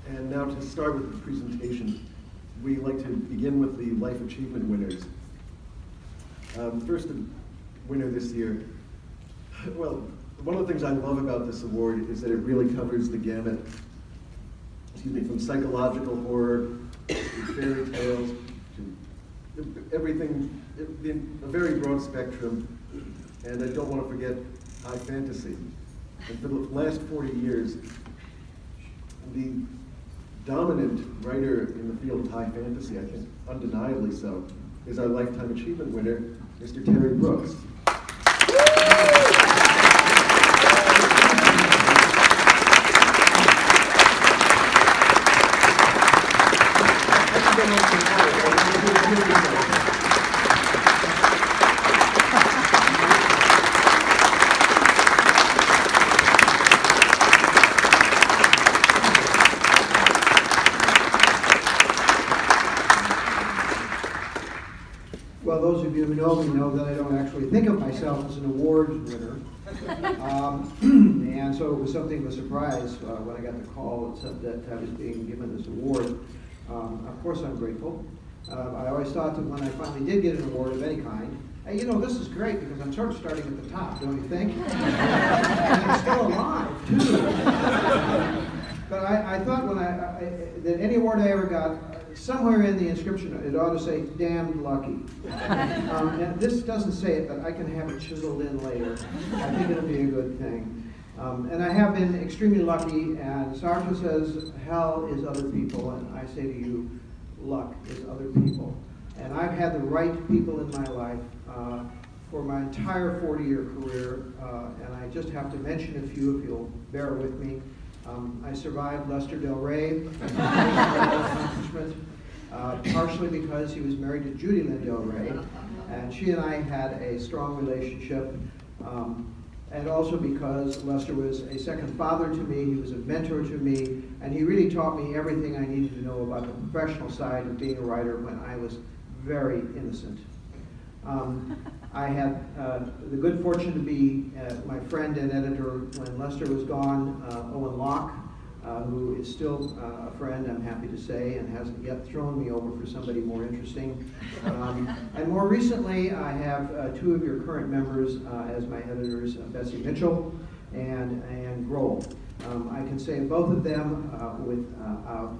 And now to start with the presentation, we like to begin with the Life Achievement winners. First winner this year, well, one of the things I love about this award is that it really covers the gamut, from psychological horror to fairy tales to everything, a very broad spectrum, and I don't want to forget high fantasy. And for the last 40 years, the dominant writer in the field of high fantasy, I think undeniably so, is our Lifetime Achievement winner, Mr. Terry Brooks. Well, those of you who know me know that I don't actually think of myself as an awards winner. And so it was something of a surprise when I got the call that I was being given this award. Of course I'm grateful. I always thought that when I finally did get an award of any kind, hey, this is great because I'm sort of starting at the top, don't you think? And I'm still alive, too. But I thought that any award I ever got, somewhere in the inscription, it ought to say, damned lucky. And this doesn't say it, but I can have it chiseled in later. I think it'll be a good thing. And I have been extremely lucky, and Sartre says, hell is other people, and I say to you, luck is other people. And I've had the right people in my life for my entire 40-year career, and I just have to mention a few if you'll bear with me. I survived Lester Del Rey, accomplishment, partially because he was married to Judy Lynn Del Rey, and she and I had a strong relationship, and also because Lester was a second father to me, he was a mentor to me, and he really taught me everything I needed to know about the professional side of being a writer when I was very innocent. I had the good fortune to be my friend and editor when Lester was gone, Owen Locke, who is still a friend, I'm happy to say, and hasn't yet thrown me over for somebody more interesting. And more recently, I have two of your current members as my editors, Bessie Mitchell and Grohl. I can say both of them without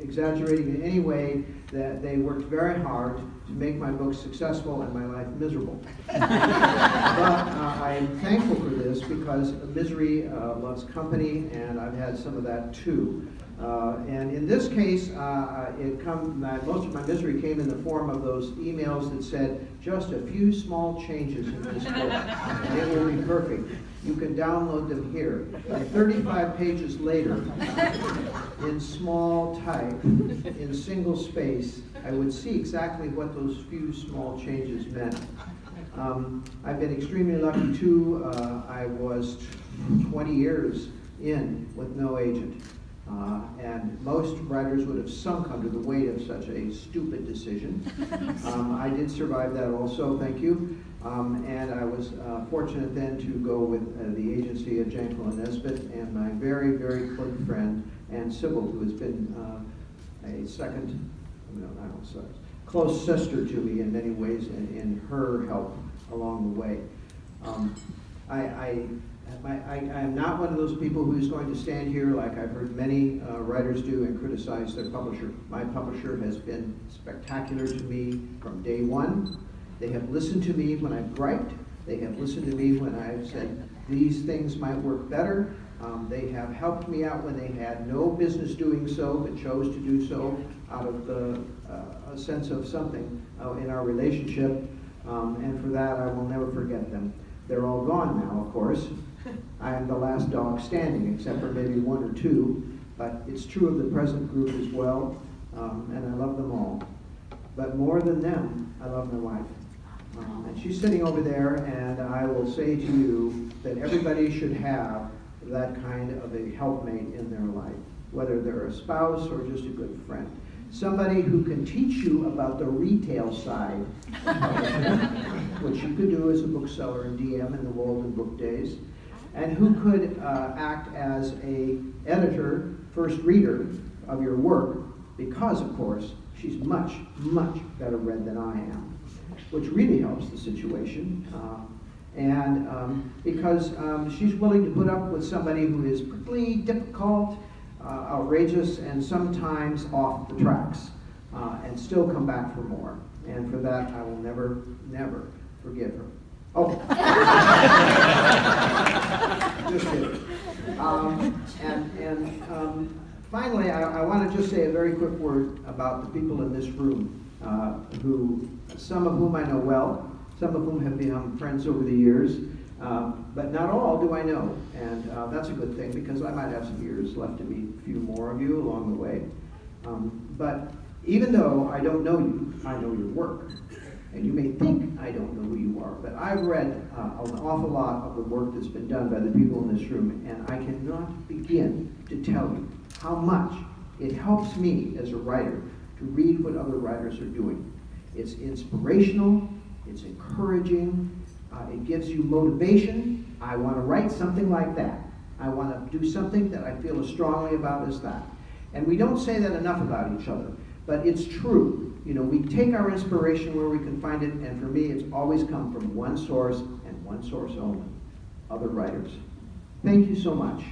exaggerating in any way that they worked very hard to make my books successful and my life miserable. But I'm thankful for this because misery loves company, and I've had some of that too. And in this case, most of my misery came in the form of those emails that said, just a few small changes in this book, and it will be perfect. You can download them here. And 35 pages later, in small type, in single space, I would see exactly what those few small changes meant. I've been extremely lucky too. I was 20 years in with no agent. And most writers would have sunk under the weight of such a stupid decision. I did survive that also, thank you. And I was fortunate then to go with the agency of Jankel and Nesbitt and my very, very good friend, Ann Sybil, who has been a second, close sister to me in many ways in her help along the way. I am not one of those people who's going to stand here like I've heard many writers do and criticize their publisher. My publisher has been spectacular to me from day one. They have listened to me when I've griped. They have listened to me when I've said these things might work better. They have helped me out when they had no business doing so, but chose to do so out of a sense of something in our relationship. And for that, I will never forget them. They're all gone now, of course. I am the last dog standing, except for maybe one or two, but it's true of the present group as well, and I love them all. But more than them, I love my wife. And she's sitting over there, and I will say to you that everybody should have that kind of a helpmate in their life, whether they're a spouse or just a good friend. Somebody who can teach you about the retail side, which you could do as a bookseller in DM in the Walden Book Days, and who could act as a editor first reader of your work because, of course, she's much, much better read than I am, which really helps the situation. Because she's willing to put up with somebody who is prickly, difficult, outrageous, and sometimes off the tracks, and still come back for more. And for that, I will never, never forgive her. Oh. Just kidding. Finally, I want to just say a very quick word about the people in this room, some of whom I know well, some of whom have become friends over the years, but not all do I know. And that's a good thing, because I might have some years left to meet a few more of you along the way. But even though I don't know you, I know your work. And you may think I don't know who you are, but I've read an awful lot of the work that's been done by the people in this room, and I cannot begin to tell you how much it helps me as a writer to read what other writers are doing. It's inspirational, it's encouraging, it gives you motivation. I want to write something like that. I want to do something that I feel as strongly about as that. And we don't say that enough about each other, but it's true. You know, we take our inspiration where we can find it, and for me, it's always come from one source and one source only: other writers. Thank you so much.